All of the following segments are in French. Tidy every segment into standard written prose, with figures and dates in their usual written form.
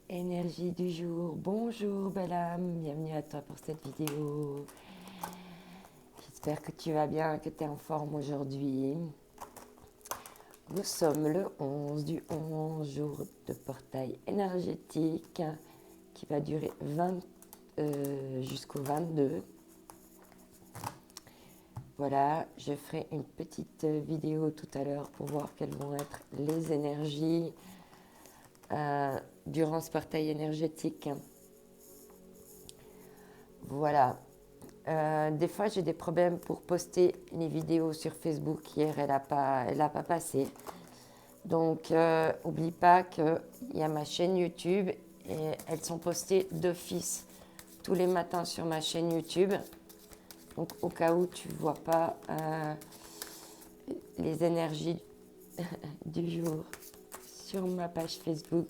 Énergie du jour, bonjour belle âme, bienvenue à toi pour cette vidéo. J'espère que tu vas bien, que tu es en forme aujourd'hui. Nous sommes le 11 du 11, jour de portail énergétique qui va durer jusqu'au 22. Voilà, je ferai une petite vidéo tout à l'heure pour voir quelles vont être les énergies durant ce portail énergétique. Voilà. Des fois, j'ai des problèmes pour poster les vidéos sur Facebook. Hier, elle a pas passé. Donc, oublie pas qu'il y a ma chaîne YouTube et elles sont postées d'office tous les matins sur ma chaîne YouTube. Donc, au cas où tu ne vois pas les énergies du jour sur ma page Facebook,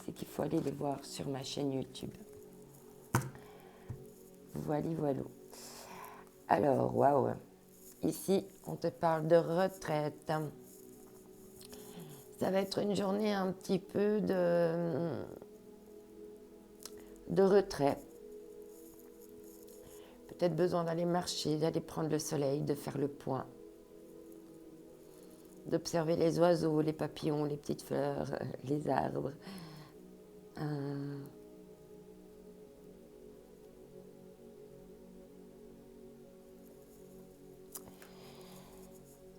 c'est qu'il faut aller les voir sur ma chaîne YouTube. Voilà, voilà. Alors, waouh. Ici, on te parle de retraite. Ça va être une journée un petit peu de retrait. Peut-être besoin d'aller marcher, d'aller prendre le soleil, de faire le point. D'observer les oiseaux, les papillons, les petites fleurs, les arbres.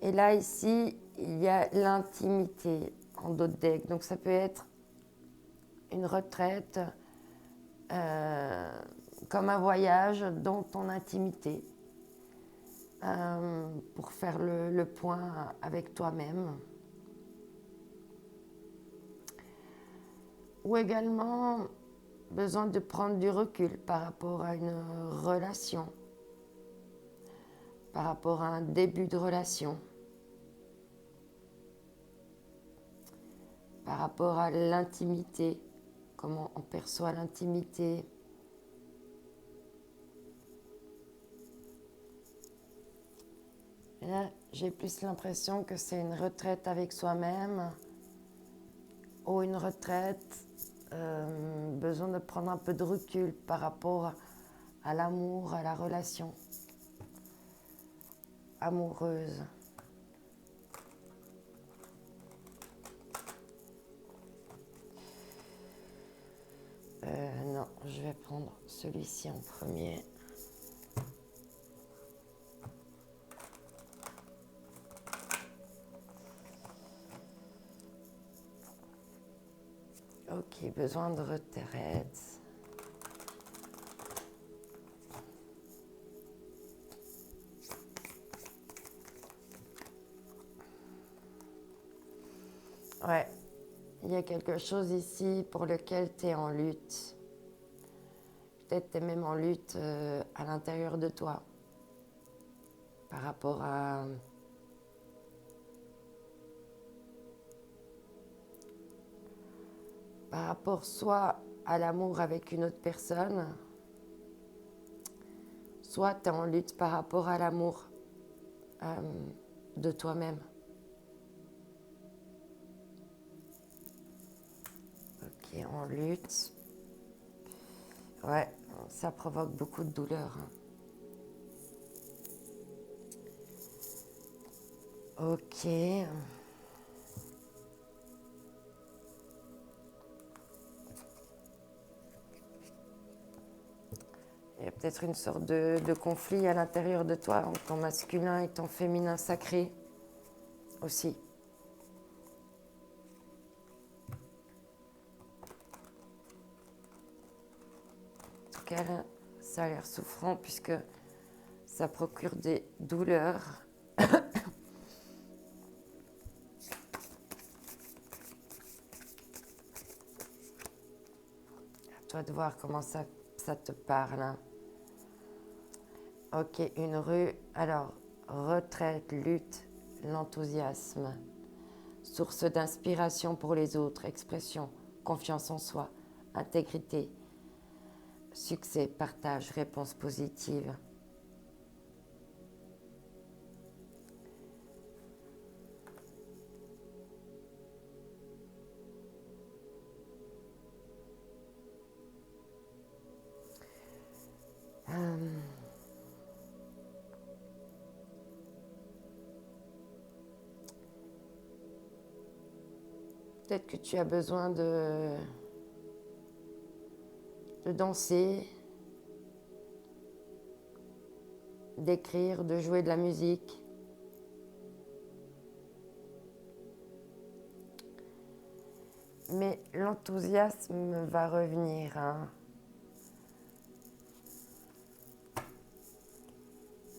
Et là, ici, il y a l'intimité en dos de deck. Donc, ça peut être une retraite comme un voyage dans ton intimité pour faire le point avec toi-même. Ou également besoin de prendre du recul par rapport à une relation, par rapport à un début de relation, par rapport à l'intimité, comment on perçoit l'intimité. Et là, j'ai plus l'impression que c'est une retraite avec soi-même ou une retraite, besoin de prendre un peu de recul par rapport à l'amour, à la relation amoureuse. Non, je vais prendre celui-ci en premier. Ok, besoin de retraite. Ouais, il y a quelque chose ici pour lequel tu es en lutte. Peut-être tu es même en lutte à l'intérieur de toi par rapport à soit à l'amour avec une autre personne, soit tu es en lutte par rapport à l'amour de toi-même. Ok, en lutte. Ouais, ça provoque beaucoup de douleur. Ok. Il y a peut-être une sorte de conflit à l'intérieur de toi, entre ton masculin et ton féminin sacré aussi. En tout cas, là, ça a l'air souffrant puisque ça procure des douleurs. À toi de voir comment ça te parle. Ok, une rue. Alors, retraite, lutte, l'enthousiasme. Source d'inspiration pour les autres, expression, confiance en soi, intégrité, succès, partage, réponse positive. Peut-être que tu as besoin de danser, d'écrire, de jouer de la musique. Mais l'enthousiasme va revenir, hein.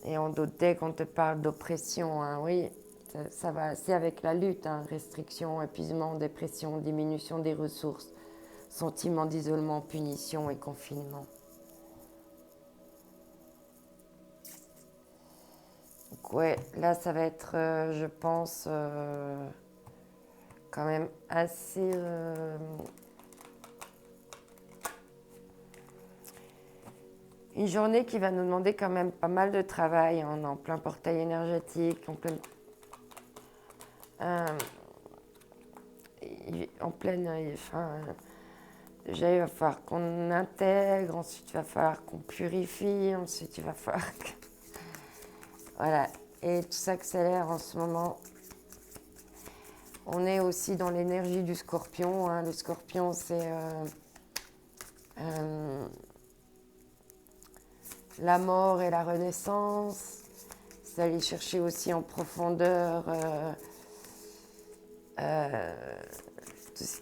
Et on doutait qu'on te parle d'oppression, hein. Oui, ça va, c'est avec la lutte, hein. Restriction, épuisement, dépression, diminution des ressources, sentiment d'isolement, punition et confinement. Donc ouais, là ça va être, je pense, quand même assez... une journée qui va nous demander quand même pas mal de travail. On est en plein portail énergétique, en pleine... déjà, il va falloir qu'on intègre, ensuite il va falloir qu'on purifie, ensuite il va falloir que... Voilà, et tout s'accélère en ce moment. On est aussi dans l'énergie du scorpion, hein. Le scorpion, c'est la mort et la renaissance. C'est aller chercher aussi en profondeur tout ce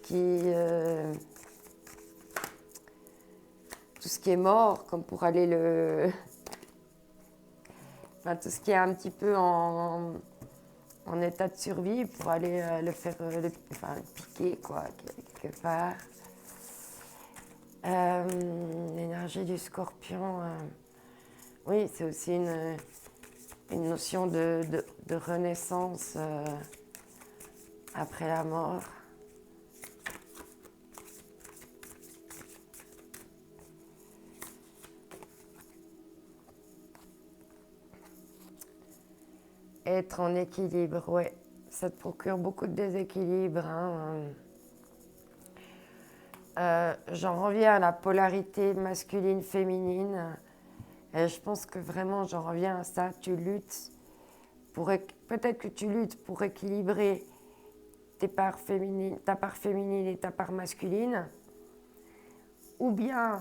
qui est mort, comme pour aller enfin, tout ce qui est un petit peu en état de survie, pour aller le faire le piquer, quoi, quelque part. L'énergie du scorpion, oui, c'est aussi une notion de renaissance après la mort. Être en équilibre, ouais, ça te procure beaucoup de déséquilibre, hein. J'en reviens à la polarité masculine-féminine. Je pense que vraiment, j'en reviens à ça. Tu luttes peut-être que tu luttes pour équilibrer ta part féminine et ta part masculine, ou bien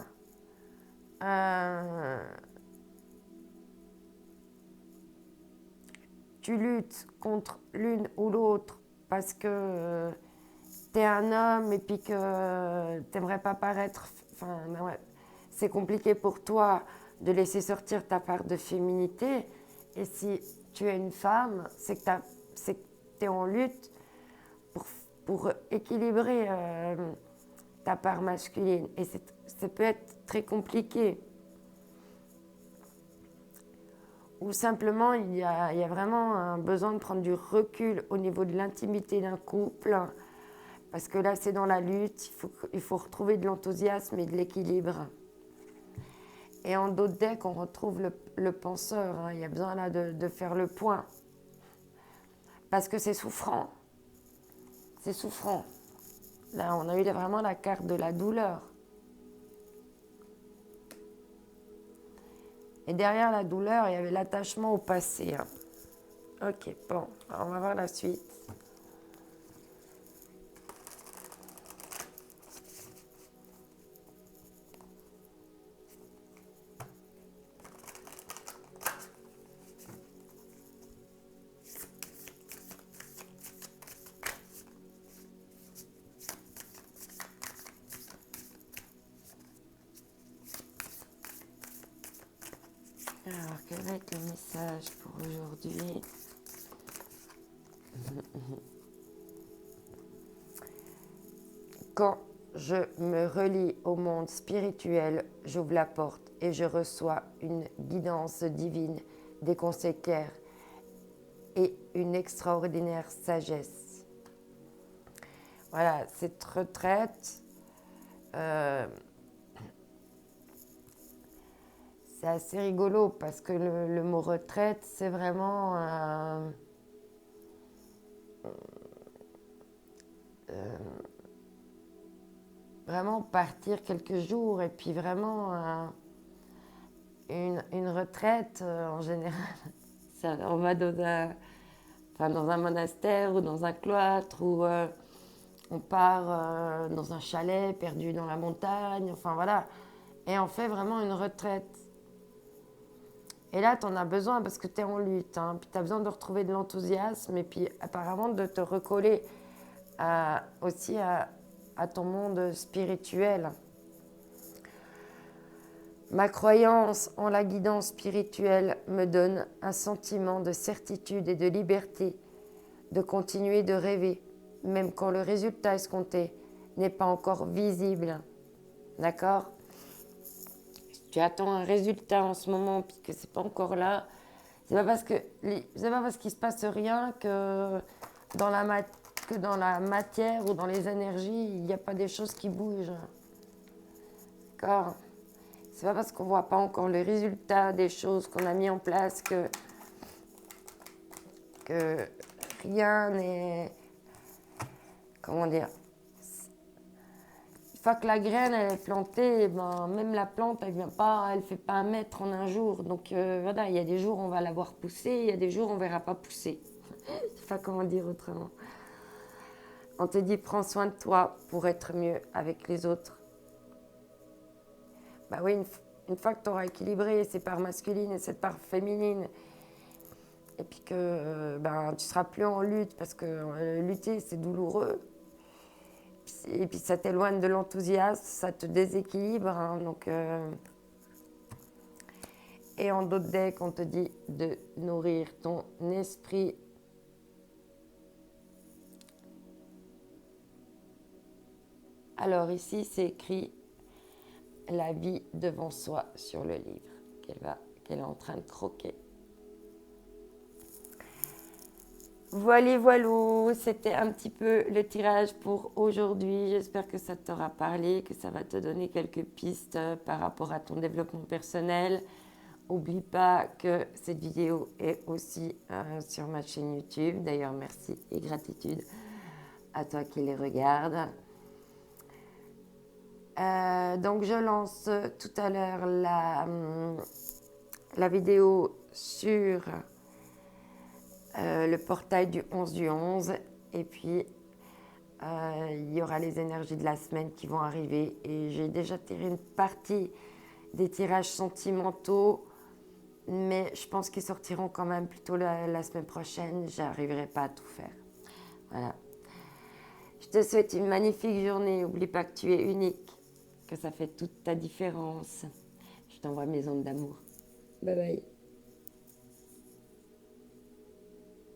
tu luttes contre l'une ou l'autre parce que t'es un homme et puis que t'aimerais pas paraître... Enfin, ouais, c'est compliqué pour toi de laisser sortir ta part de féminité. Et si tu es une femme, c'est que t'es en lutte pour équilibrer ta part masculine. Et ça peut être très compliqué. Ou simplement, il y a vraiment un besoin de prendre du recul au niveau de l'intimité d'un couple. Parce que là, c'est dans la lutte, il faut retrouver de l'enthousiasme et de l'équilibre. Et en d'autres decks, on retrouve le penseur, hein. Il y a besoin là de faire le point. Parce que c'est souffrant. C'est souffrant. Là, on a eu vraiment la carte de la douleur. Et derrière la douleur, il y avait l'attachement au passé, hein. Ok, bon, alors on va voir la suite. Alors, quel va être le message pour aujourd'hui? Quand je me relie au monde spirituel, j'ouvre la porte et je reçois une guidance divine, des conseils clairs et une extraordinaire sagesse. Voilà, cette retraite, c'est assez rigolo parce que le mot retraite, c'est vraiment vraiment partir quelques jours et puis vraiment une retraite en général. On va dans un monastère ou dans un cloître ou On part dans un chalet perdu dans la montagne, enfin voilà. Et on fait vraiment une retraite. Et là, tu en as besoin parce que tu es en lutte. Hein. Puis tu as besoin de retrouver de l'enthousiasme et puis apparemment de te recoller aussi à ton monde spirituel. Ma croyance en la guidance spirituelle me donne un sentiment de certitude et de liberté de continuer de rêver, même quand le résultat escompté n'est pas encore visible. D'accord ? Si tu attends un résultat en ce moment puis que c'est pas encore là, c'est pas parce qu'il se passe rien que dans la matière ou dans les énergies, il n'y a pas des choses qui bougent. D'accord ? C'est pas parce qu'on voit pas encore le résultat des choses qu'on a mis en place que rien n'est... Comment dire ? Une fois que la graine elle est plantée, ben, même la plante elle fait pas 1 mètre en un jour. Donc voilà, il y a des jours où on va la voir pousser, il y a des jours où on ne verra pas pousser. Je sais pas comment dire autrement. On te dit prends soin de toi pour être mieux avec les autres. Bah oui, une fois que tu auras équilibré ces parts masculines et cette part féminine, et puis que tu ne seras plus en lutte parce que lutter c'est douloureux, et puis ça t'éloigne de l'enthousiasme, ça te déséquilibre. Hein, donc, et en d'autres decks, on te dit de nourrir ton esprit. Alors ici, c'est écrit la vie devant soi sur le livre qu'elle est en train de croquer. Voilou, c'était un petit peu le tirage pour aujourd'hui. J'espère que ça t'aura parlé, que ça va te donner quelques pistes par rapport à ton développement personnel. N'oublie pas que cette vidéo est aussi sur ma chaîne YouTube. D'ailleurs, merci et gratitude à toi qui les regarde. Donc, je lance tout à l'heure la vidéo sur le portail du 11 du 11. Et puis, il y aura les énergies de la semaine qui vont arriver. Et j'ai déjà tiré une partie des tirages sentimentaux. Mais je pense qu'ils sortiront quand même plutôt la semaine prochaine. Je n'arriverai pas à tout faire. Voilà. Je te souhaite une magnifique journée. N'oublie pas que tu es unique, que ça fait toute ta différence. Je t'envoie mes ondes d'amour. Bye bye.